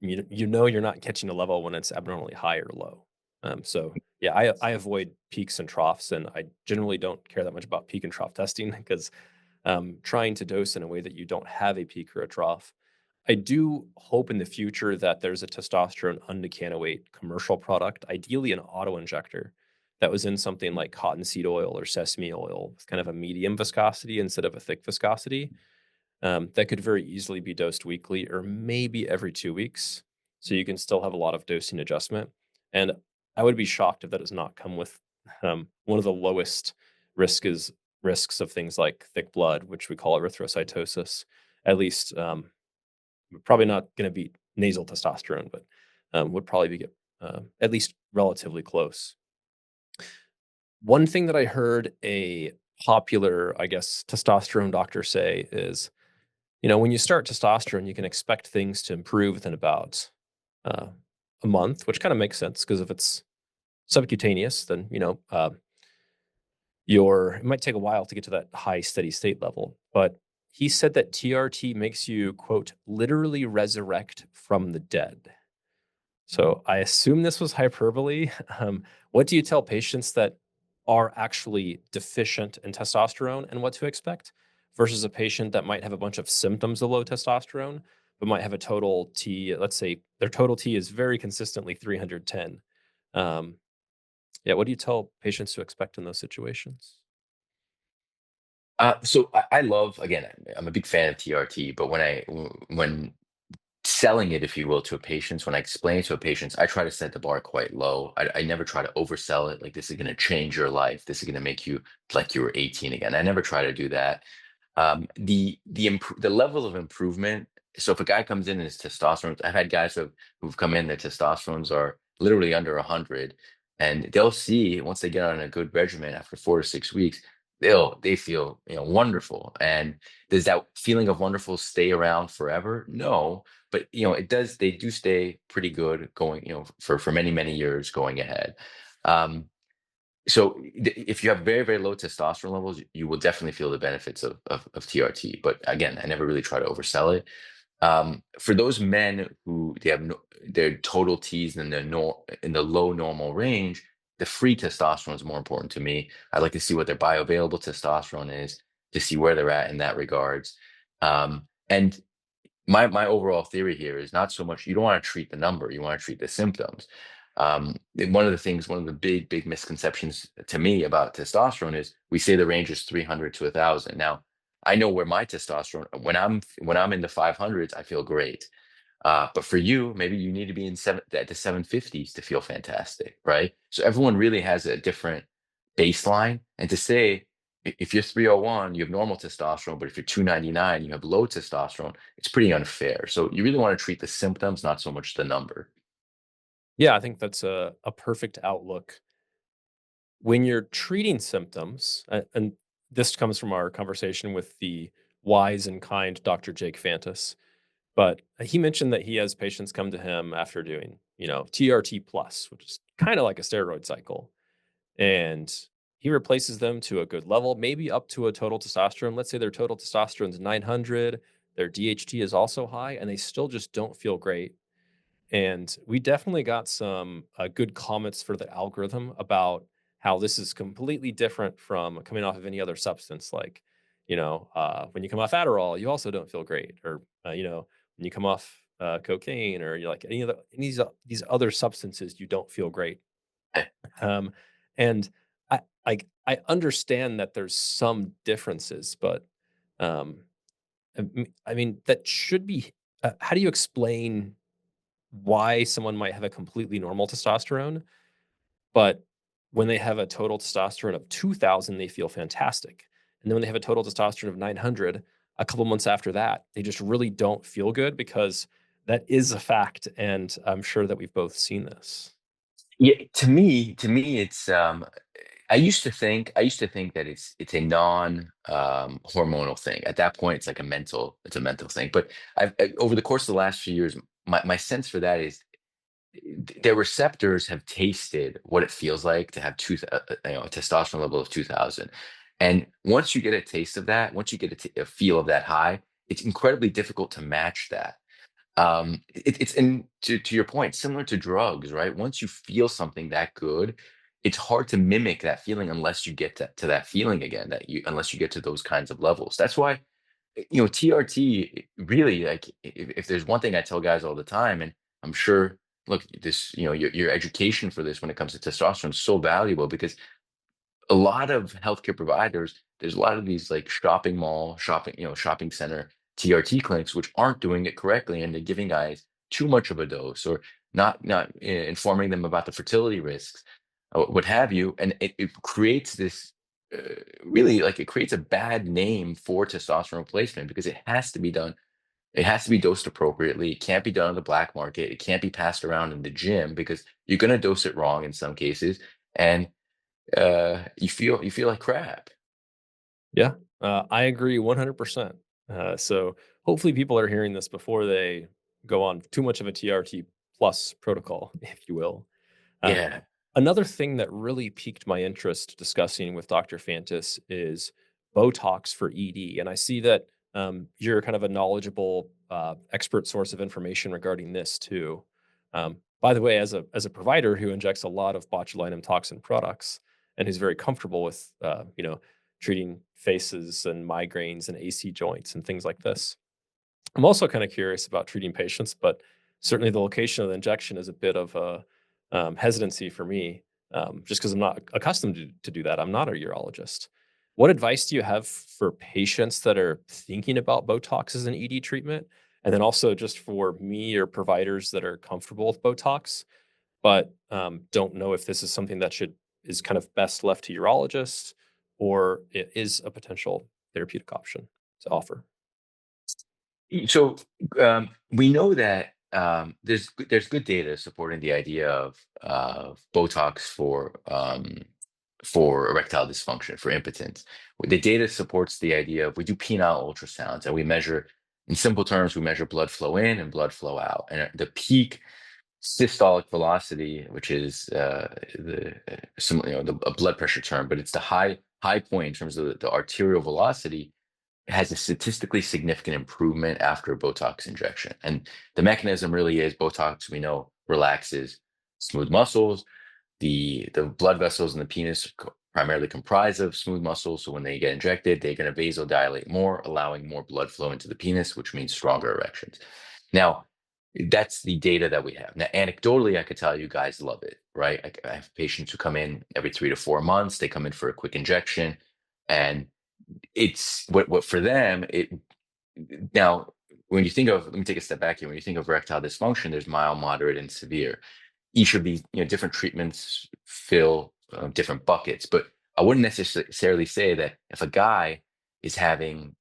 [SPEAKER 1] you're not catching a level when it's abnormally high or low. So yeah, I avoid peaks and troughs, and I generally don't care that much about peak and trough testing because trying to dose in a way that you don't have a peak or a trough. I do hope in the future that there's a testosterone undecanoate commercial product, ideally an auto injector, that was in something like cottonseed oil or sesame oil with kind of a medium viscosity instead of a thick viscosity, that could very easily be dosed weekly or maybe every 2 weeks. So you can still have a lot of dosing adjustment. And I would be shocked if that does not come with one of the lowest risk is risks of things like thick blood, which we call erythrocytosis, at least probably not going to beat nasal testosterone, but would probably be at least relatively close. One thing that I heard a popular, I guess, testosterone doctor say is, when you start testosterone, you can expect things to improve within about uh, a month, which kind of makes sense because if it's subcutaneous, then it might take a while to get to that high steady state level. But he said that TRT makes you, quote, literally resurrect from the dead. So I assume this was hyperbole. What do you tell patients that are actually deficient in testosterone and what to expect versus a patient that might have a bunch of symptoms of low testosterone, but might have a total T, let's say their total T is very consistently 310. Um, yeah, what do you tell patients to expect in those situations?
[SPEAKER 2] So I love, again, I'm a big fan of TRT, but when selling it, if you will, to a patient, when I explain it to a patient, I try to set the bar quite low. I never try to oversell it. Like, this is going to change your life. This is going to make you like you were 18 again. I never try to do that. The level of improvement. So if a guy comes in and his testosterone, I've had guys who've come in, their testosterones are literally under 100, and they'll see once they get on a good regimen after 4 to 6 weeks, they feel wonderful. And does that feeling of wonderful stay around forever? No, but it does. They do stay pretty good going, for many years going ahead. Um, so if you have very, very low testosterone levels, you will definitely feel the benefits of TRT. But again, I never really try to oversell it. For those men who they have their total T's in in the low normal range, the free testosterone is more important to me. I like to see what their bioavailable testosterone is to see where they're at in that regards. And my overall theory here is not so much, you don't want to treat the number, you want to treat the symptoms. One of the big misconceptions to me about testosterone is we say the range is 300 to 1,000. Now, I know where my testosterone, when I'm in the 500s, I feel great. But for you, maybe you need to be at the 750s to feel fantastic, right? So everyone really has a different baseline. And to say, if you're 301, you have normal testosterone, but if you're 299, you have low testosterone, it's pretty unfair. So you really want to treat the symptoms, not so much the number.
[SPEAKER 1] Yeah, I think that's a perfect outlook. When you're treating symptoms, and this comes from our conversation with the wise and kind Dr. Jake Fantis, but he mentioned that he has patients come to him after doing, TRT plus, which is kind of like a steroid cycle. And he replaces them to a good level, maybe up to a total testosterone. Let's say their total testosterone is 900, their DHT is also high, and they still just don't feel great. And we definitely got some good comments for the algorithm about how this is completely different from coming off of any other substance. Like, when you come off Adderall, you also don't feel great, or when you come off cocaine, or you like these other substances, you don't feel great. Um, and I understand that there's some differences, but um, I mean that should be. How do you explain why someone might have a completely normal testosterone, but when they have a total testosterone of 2,000, they feel fantastic, and then when they have a total testosterone of 900, a couple months after that, they just really don't feel good because that is a fact, and I'm sure that we've both seen this.
[SPEAKER 2] Yeah, to me, I used to think that it's a non hormonal thing. At that point, it's a mental thing. But over the course of the last few years, my sense for that is their receptors have tasted what it feels like to have a testosterone level of 2,000. And once you get a taste of that, once you get a feel of that high, it's incredibly difficult to match that. It's in to your point, similar to drugs, right? Once you feel something that good, it's hard to mimic that feeling unless you get to that feeling again, unless you get to those kinds of levels. That's why, TRT really, like, if there's one thing I tell guys all the time, and I'm sure, look, your education for this when it comes to testosterone is so valuable because a lot of healthcare providers, there's a lot of these like shopping center TRT clinics which aren't doing it correctly, and they're giving guys too much of a dose, or not informing them about the fertility risks, what have you, and it creates this. really, like, it creates a bad name for testosterone replacement because it has to be done. It has to be dosed appropriately. It can't be done on the black market. It can't be passed around in the gym because you're going to dose it wrong in some cases, and you feel like crap.
[SPEAKER 1] Yeah, I agree 100%. So hopefully people are hearing this before they go on too much of a TRT plus protocol, if you will. Uh,
[SPEAKER 2] Yeah.
[SPEAKER 1] Another thing that really piqued my interest discussing with Dr. Fantis is Botox for ED. And I see that you're kind of a knowledgeable expert source of information regarding this too. By the way, as a provider who injects a lot of botulinum toxin products and who's very comfortable with treating faces and migraines and AC joints and things like this, I'm also kind of curious about treating patients, but certainly the location of the injection is a bit of a hesitancy for me, just because I'm not accustomed to do that. I'm not a urologist. What advice do you have for patients that are thinking about Botox as an ED treatment? And then also just for me or providers that are comfortable with Botox, but don't know if this is something that should is kind of best left to urologists or it is a potential therapeutic option to offer.
[SPEAKER 2] So we know that there's good data supporting the idea of Botox for erectile dysfunction, for impotence. The data supports the idea of we do penile ultrasounds and we measure, in simple terms, we measure blood flow in and blood flow out, and the peak systolic velocity, which is a blood pressure term, but it's the high point in terms of the arterial velocity has a statistically significant improvement after a Botox injection. And the mechanism really is Botox, we know, relaxes smooth muscles. The blood vessels in the penis primarily comprise of smooth muscles. So when they get injected, they're going to vasodilate more, allowing more blood flow into the penis, which means stronger erections. Now, that's the data that we have. Now, anecdotally, I could tell you guys love it, right? I have patients who come in every 3 to 4 months. They come in for a quick injection, and it's what for them it now when you think of let me take a step back here. When you think of erectile dysfunction, there's mild, moderate, and severe. Each of these, different treatments fill different buckets, but I wouldn't necessarily say that if a guy is having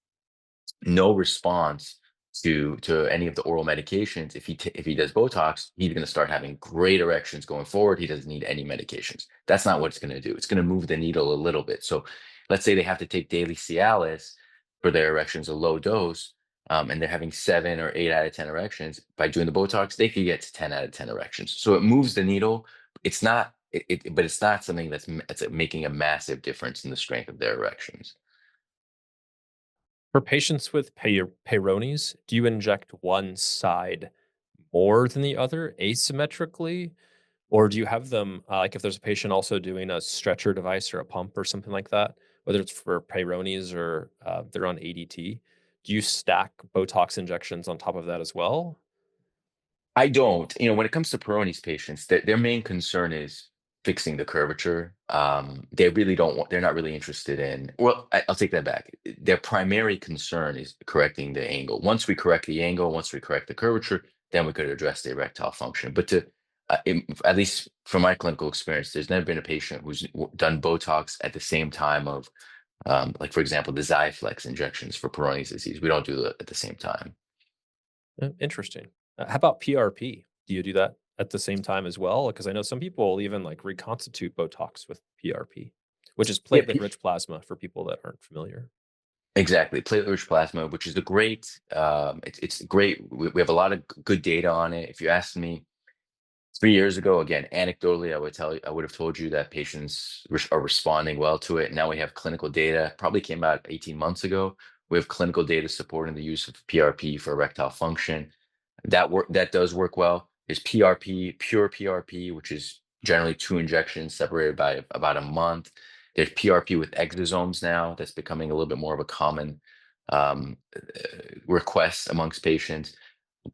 [SPEAKER 2] no response to any of the oral medications, if he does Botox, he's going to start having great erections going forward. He doesn't need any medications. That's not what it's going to do. It's going to move the needle a little bit. So let's say they have to take daily Cialis for their erections, a low dose, and they're having 7 or 8 out of 10 erections. By doing the Botox, they could get to 10 out of 10 erections. So it moves the needle. It's not, but it's not something that's making a massive difference in the strength of their erections.
[SPEAKER 1] For patients with Peyronie's, do you inject one side more than the other asymmetrically? Or do you have them, like if there's a patient also doing a stretcher device or a pump or something like that, whether it's for Peyronie's or they're on ADT, do you stack Botox injections on top of that as well?
[SPEAKER 2] I don't. When it comes to Peyronie's patients, their main concern is fixing the curvature. They really don't want, they're not really interested in, well, I'll take that back. Their primary concern is correcting the angle. Once we correct the angle, once we correct the curvature, then we could address the erectile function. But at least from my clinical experience, there's never been a patient who's done Botox at the same time of, like, for example, the Xiaflex injections for Peyronie's disease. We don't do that at the same time.
[SPEAKER 1] Interesting. How about PRP? Do you do that at the same time as well? Because I know some people will even like reconstitute Botox with PRP, which is
[SPEAKER 2] Yeah,
[SPEAKER 1] platelet-rich plasma for people that aren't familiar.
[SPEAKER 2] exactly. Platelet-rich plasma, which is a great, it's great. We have a lot of good data on it. If you asked me 3 years ago, again, anecdotally, I would have told you that patients are responding well to it. Now we have clinical data. Probably came out 18 months ago. We have clinical data supporting the use of PRP for erectile function. That does work well. There's PRP, pure PRP, which is generally 2 injections separated by about a month. There's PRP with exosomes now. That's becoming a little bit more of a common request amongst patients.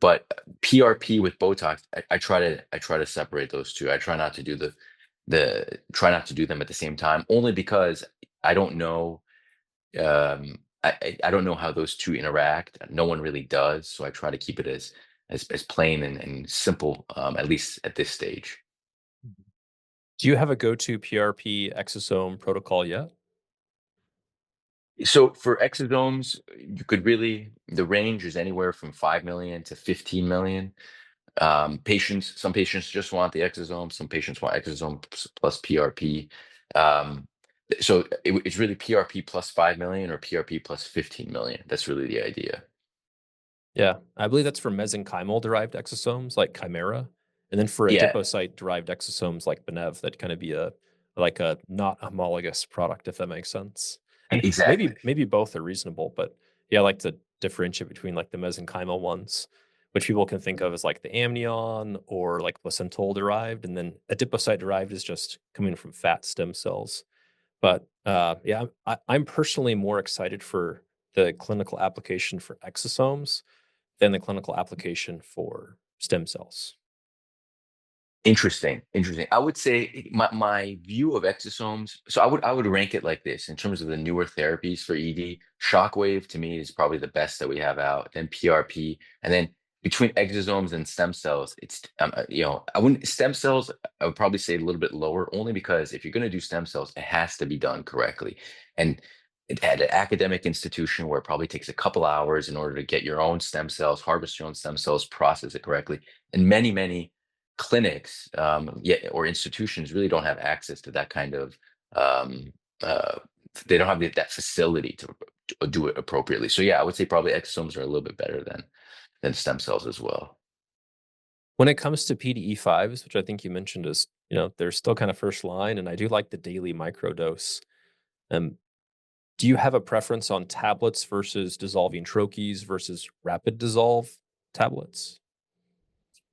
[SPEAKER 2] But PRP with Botox, I try to separate those two. I try not to do try not to do them at the same time, only because I don't know I don't know how those two interact. No one really does, so I try to keep it as plain and simple, at least at this stage.
[SPEAKER 1] Do you have a go-to PRP exosome protocol yet?
[SPEAKER 2] So for exosomes, you could really, the range is anywhere from 5 million to 15 million. Some patients just want the exosome, some patients want exosome plus PRP. Um, so it's really PRP plus 5 million or PRP plus 15 million. That's really the idea.
[SPEAKER 1] Yeah, I believe that's for mesenchymal derived exosomes like Chimera, and then for
[SPEAKER 2] Yeah,
[SPEAKER 1] adipocyte derived exosomes like Benev, that kind of be a like a not homologous product, if that makes sense. And
[SPEAKER 2] exactly.
[SPEAKER 1] maybe both are reasonable, but yeah, I like to differentiate between like the mesenchymal ones, which people can think of as like the amnion or like placental derived, and then adipocyte derived is just coming from fat stem cells. But yeah, I'm personally more excited for the clinical application for exosomes than the clinical application for stem cells.
[SPEAKER 2] Interesting, interesting. I would say my view of exosomes. So I would rank it like this in terms of the newer therapies for ED. Shockwave to me is probably the best that we have out. Then PRP, and then between exosomes and stem cells, it's I wouldn't stem cells. I would probably say a little bit lower, only because if you're going to do stem cells, it has to be done correctly. And at an academic institution where it probably takes a couple hours in order to get your own stem cells, harvest your own stem cells, process it correctly, and many clinics or institutions really don't have access to that kind of um, uh, they don't have that facility to do it appropriately. So yeah, I would say probably exosomes are a little bit better than stem cells as well.
[SPEAKER 1] When it comes to PDE5s, which I think you mentioned is, they're still kind of first line, and I do like the daily microdose. Um, do you have a preference on tablets versus dissolving troches versus rapid dissolve tablets?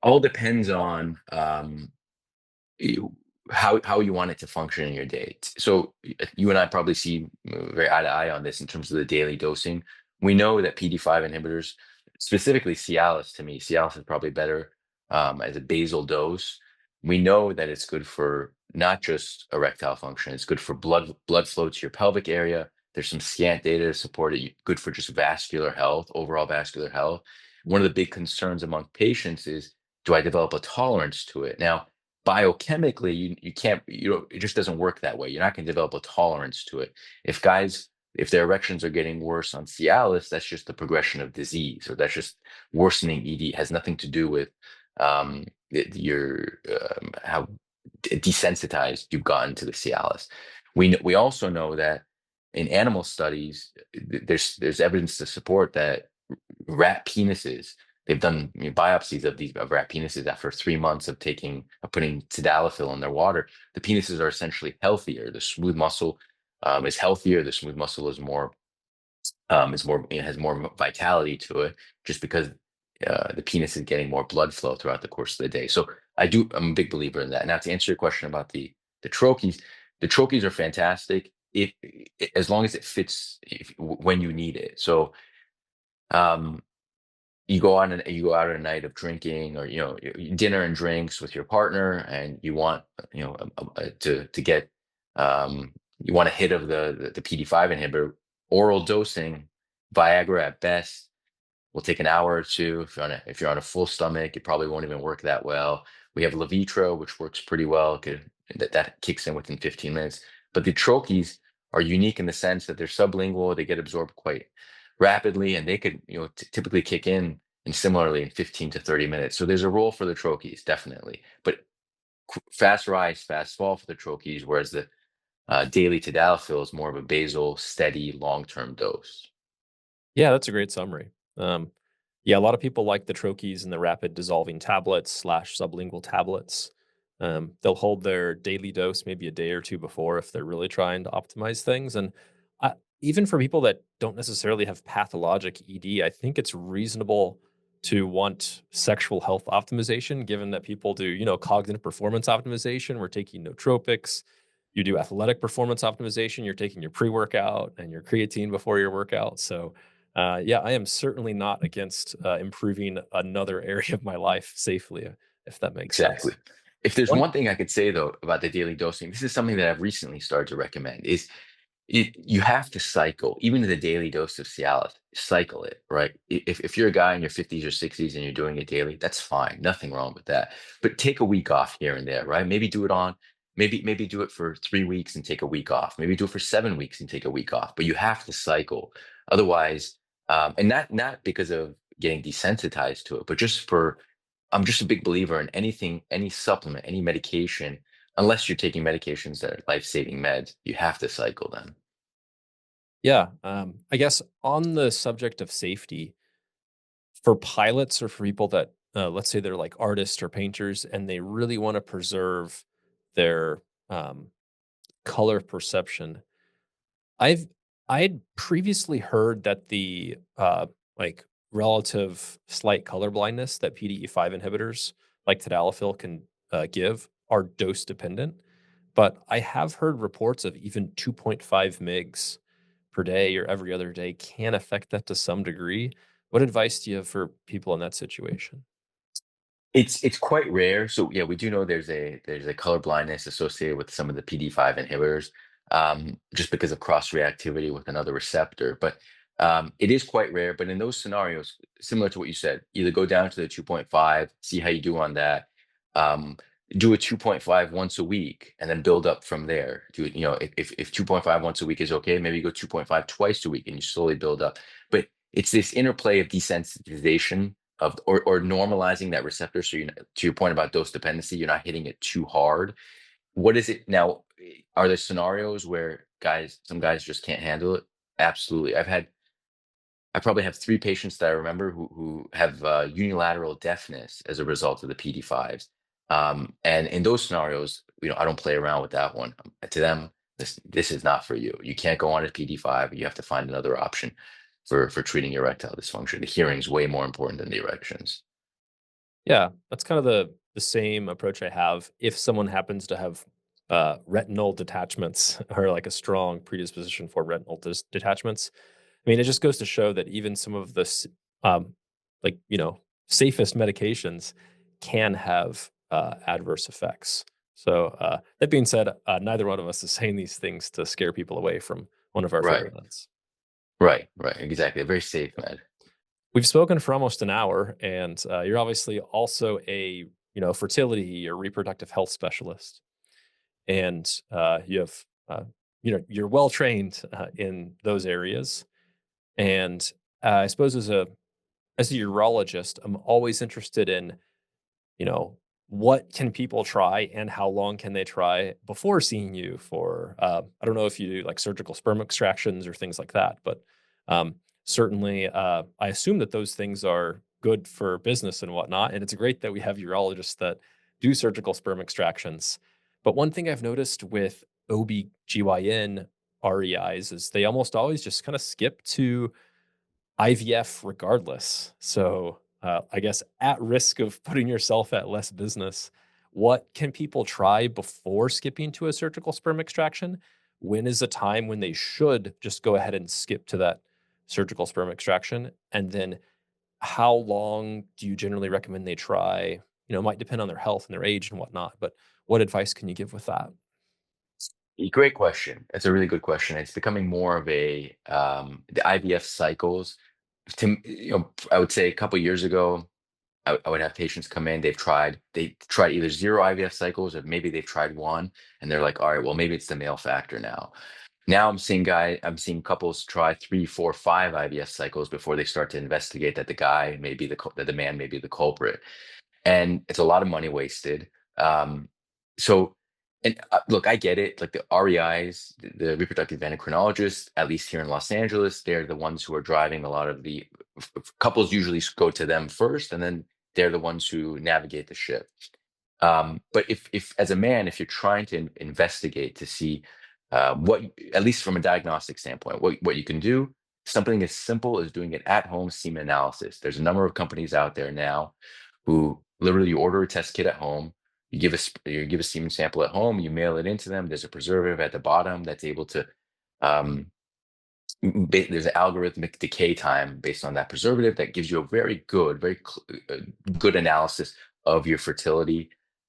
[SPEAKER 2] All depends on you, how you want it to function in your day. So you and I probably see very eye to eye on this in terms of the daily dosing. We know that PD5 inhibitors, specifically Cialis, to me, Cialis is probably better as a basal dose. We know that it's good for not just erectile function; it's good for blood flow to your pelvic area. There's some scant data to support it. Good for just vascular health, overall vascular health. One of the big concerns among patients is, do I develop a tolerance to it? Now, biochemically you can't it just doesn't work that way. You're not going to develop a tolerance to it. If their erections are getting worse on Cialis, that's just the progression of disease, or that's just worsening ED. It has nothing to do with your how desensitized you've gotten to the Cialis. We also know that in animal studies, there's evidence to support that rat penises. They've done biopsies of these rat penises after 3 months of putting tadalafil in their water. The penises are essentially healthier. The smooth muscle is healthier. The smooth muscle is more, it has more vitality to it, just because the penis is getting more blood flow throughout the course of the day. So I'm a big believer in that. Now, to answer your question about the trochees are fantastic if as long as it fits when you need it. So um, you go out on a night of drinking, or dinner and drinks with your partner, and you want to get you want a hit of the PD5 inhibitor. Oral dosing, Viagra at best, will take an hour or two. If you're on a full stomach, it probably won't even work that well. We have Levitra, which works pretty well. That kicks in within 15 minutes. But the trochees are unique in the sense that they're sublingual. They get absorbed quite rapidly, and they could typically kick in and similarly in 15 to 30 minutes. So there's a role for the trochees, definitely. But fast rise, fast fall for the trochees, whereas the daily tadalafil is more of a basal, steady, long-term dose.
[SPEAKER 1] Yeah, that's a great summary. Yeah, a lot of people like the troches and the rapid dissolving tablets slash sublingual tablets. They'll hold their daily dose maybe a day or two before if they're really trying to optimize things. And even for people that don't necessarily have pathologic ED, I think it's reasonable to want sexual health optimization, given that people do, cognitive performance optimization. We're taking nootropics. You do athletic performance optimization. You're taking your pre-workout and your creatine before your workout. So yeah, I am certainly not against improving another area of my life safely, if that makes
[SPEAKER 2] Exactly.
[SPEAKER 1] sense.
[SPEAKER 2] If there's
[SPEAKER 1] One,
[SPEAKER 2] one thing I could say though about the daily dosing, this is something that I've recently started to recommend, is you have to cycle, even the daily dose of Cialis, cycle it, right? If you're a guy in your 50s or 60s and you're doing it daily, that's fine. Nothing wrong with that. But take a week off here and there, right? Maybe do it on maybe do it for 3 weeks and take a week off. Maybe do it for 7 weeks and take a week off. But you have to cycle, otherwise, and not because of getting desensitized to it, but just for I'm just a big believer in anything, any supplement, any medication, unless you're taking medications that are life-saving meds, you have to cycle them.
[SPEAKER 1] Yeah, I guess on the subject of safety, for pilots or for people that, let's say they're like artists or painters and they really want to preserve their um, color perception, I've I'd previously heard that the like relative slight color blindness that PDE5 inhibitors like tadalafil can give are dose dependent, but I have heard reports of even 2.5 mgs per day or every other day can affect that to some degree. What advice do you have for people in that situation?
[SPEAKER 2] It's quite rare. So yeah, we do know there's a color blindness associated with some of the PD5 inhibitors, just because of cross reactivity with another receptor. But it is quite rare. But in those scenarios, similar to what you said, either go down to the 2.5, see how you do on that. Um, do a 2.5 once a week, and then build up from there. Do it, if 2.5 once a week is okay, maybe go 2.5 twice a week, and you slowly build up. But it's this interplay of desensitization or normalizing that receptor. So to your point about dose dependency, you're not hitting it too hard. What is it now? Are there scenarios where some guys just can't handle it? Absolutely. I probably have 3 patients that I remember who have unilateral deafness as a result of the PD5s. And in those scenarios, I don't play around with that one. To them, this is not for you. You can't go on a PD5. You have to find another option for treating erectile dysfunction. The hearing's way more important than the erections.
[SPEAKER 1] Yeah, that's kind of the same approach I have if someone happens to have retinal detachments or like a strong predisposition for retinal detachments. I mean, it just goes to show that even some of the um, like safest medications can have adverse effects. So that being said, neither one of us is saying these things to scare people away from one of our
[SPEAKER 2] Right,
[SPEAKER 1] favorite meds.
[SPEAKER 2] right, exactly. Very safe, med.
[SPEAKER 1] We've spoken for almost an hour, and you're obviously also a fertility or reproductive health specialist, and you have you're well trained in those areas. And I suppose as a urologist, I'm always interested in you know, what can people try and how long can they try before seeing you for, I don't know if you do like surgical sperm extractions or things like that, but certainly I assume that those things are good for business and whatnot. And it's great that we have urologists that do surgical sperm extractions. But one thing I've noticed with OB/GYN REIs is they almost always just kind of skip to IVF regardless. So, I guess at risk of putting yourself at less business, what can people try before skipping to a surgical sperm extraction? When is a time when they should just go ahead and skip to that surgical sperm extraction? And then how long do you generally recommend they try? It might depend on their health and their age and whatnot, but what advice can you give with that?
[SPEAKER 2] Great question. That's a really good question. It's becoming more of the IVF cycles. I would say a couple years ago, I would have patients come in. They tried either zero IVF cycles or maybe they've tried one, and they're like, all right, well, maybe it's the male factor now. Now I'm seeing couples try 3, 4, 5 IVF cycles before they start to investigate that that the man may be the culprit, and it's a lot of money wasted. So, and look, I get it. Like the REIs, the reproductive endocrinologists, at least here in Los Angeles, they're the ones who are driving a lot of the couples. Usually go to them first, and then they're the ones who navigate the ship. But if as a man, if you're trying to investigate to see what, at least from a diagnostic standpoint, what you can do, something as simple as doing an at-home semen analysis. There's a number of companies out there now who literally you order a test kit at home, you give a semen sample at home, you mail it into them. There's a preservative at the bottom that's able to um, there's an algorithmic decay time based on that preservative that gives you a good analysis of your fertility.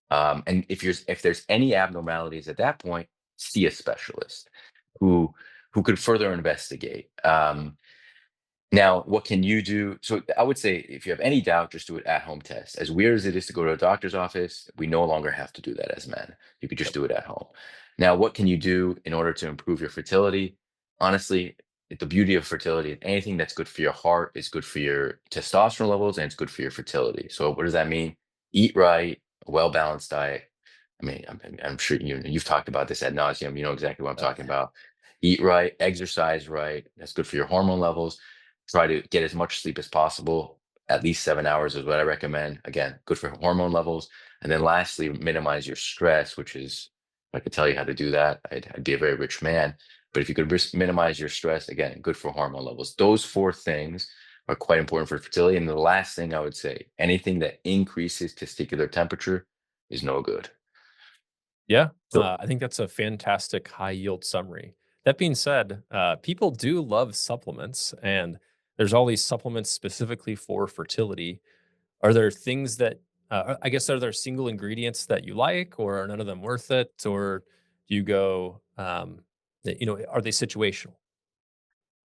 [SPEAKER 2] And if there's any abnormalities at that point, see a specialist who who could further investigate. Now, what can you do? So I would say if you have any doubt, just do it at home test. As weird as it is to go to a doctor's office, we no longer have to do that as men. You could just
[SPEAKER 1] Yep.
[SPEAKER 2] do it at home. Now, what can you do in order to improve your fertility? Honestly, the beauty of fertility, anything that's good for your heart is good for your testosterone levels and it's good for your fertility. So what does that mean? Eat right, a well-balanced diet. I mean, I'm sure you've talked about this ad nauseum. You know exactly what I'm
[SPEAKER 1] Uh,
[SPEAKER 2] talking about. Eat right, exercise right. That's good for your hormone levels. Try to get as much sleep as possible. At least 7 hours is what I recommend. Again, good for hormone levels. And then lastly, minimize your stress, which is, if I could tell you how to do that, I'd be a very rich man. But if you could minimize your stress, again, good for hormone levels. Those four things are quite important for fertility. And the last thing I would say, anything that increases testicular temperature is no good.
[SPEAKER 1] yeah,
[SPEAKER 2] So
[SPEAKER 1] I think that's a fantastic high yield summary. That being said, people do love supplements, and there's all these supplements specifically for fertility. Are there things that, I guess, are there single ingredients that you like, or are none of them worth it? Or do you go, are they situational?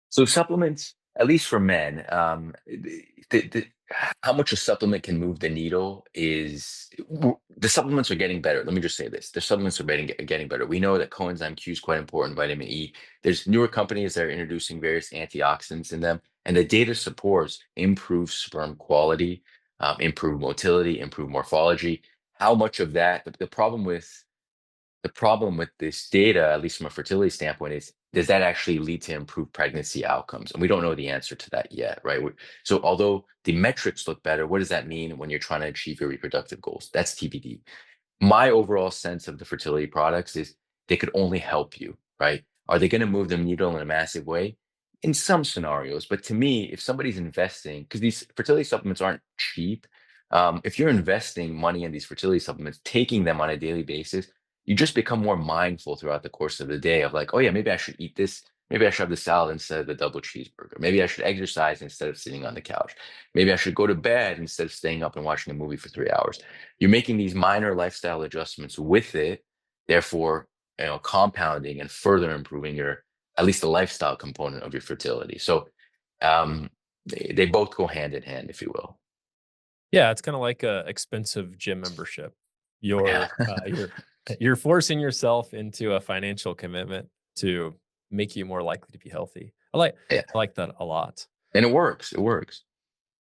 [SPEAKER 2] So supplements, at least for men, how much a supplement can move the needle is the supplements are getting better. Let me just say this: the supplements are getting better. We know that coenzyme Q is quite important, vitamin E. There's newer companies that are introducing various antioxidants in them, and the data supports improved sperm quality, improved motility, improved morphology. How much of that? The problem with this data, at least from a fertility standpoint, is does that actually lead to improved pregnancy outcomes? And we don't know the answer to that yet, right? So, although the metrics look better, what does that mean when you're trying to achieve your reproductive goals? That's TBD. My overall sense of the fertility products is they could only help you, right? Are they going to move the needle in a massive way? In some scenarios, but to me, if somebody's investing, because these fertility supplements aren't cheap, if you're investing money in these fertility supplements, taking them on a daily basis, you just become more mindful throughout the course of the day of like, oh yeah, maybe I should eat this. Maybe I should have the salad instead of the double cheeseburger. Maybe I should exercise instead of sitting on the couch. Maybe I should go to bed instead of staying up and watching a movie for 3 hours. You're making these minor lifestyle adjustments with it, therefore, compounding and further improving your at least the lifestyle component of your fertility. So they both go hand in hand, if you will.
[SPEAKER 1] Yeah, it's kind of like a expensive gym membership.
[SPEAKER 2] Yeah.
[SPEAKER 1] You're you're forcing yourself into a financial commitment to make you more likely to be healthy.
[SPEAKER 2] Yeah.
[SPEAKER 1] I like that a lot.
[SPEAKER 2] And it works. It works.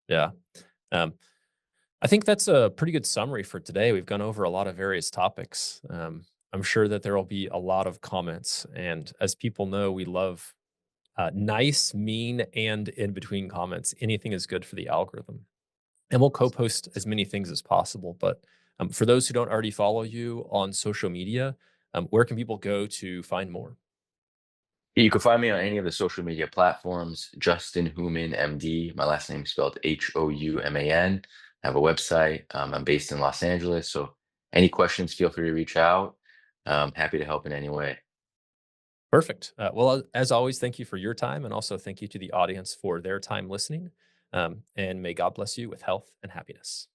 [SPEAKER 1] Yeah. Um, I think that's a pretty good summary for today. We've gone over a lot of various topics. I'm sure that there will be a lot of comments, and as people know, we love nice, mean, and in between comments. Anything is good for the algorithm. And we'll co-post as many things as possible. But for those who don't already follow you on social media, where can people go to find more?
[SPEAKER 2] You can find me on any of the social media platforms, Justin Houman, MD. My last name is spelled Houman. I have a website. I'm based in Los Angeles. So any questions, feel free to reach out. Happy to help in any way.
[SPEAKER 1] Perfect. Well, as always, thank you for your time, and also thank you to the audience for their time listening. And may God bless you with health and happiness.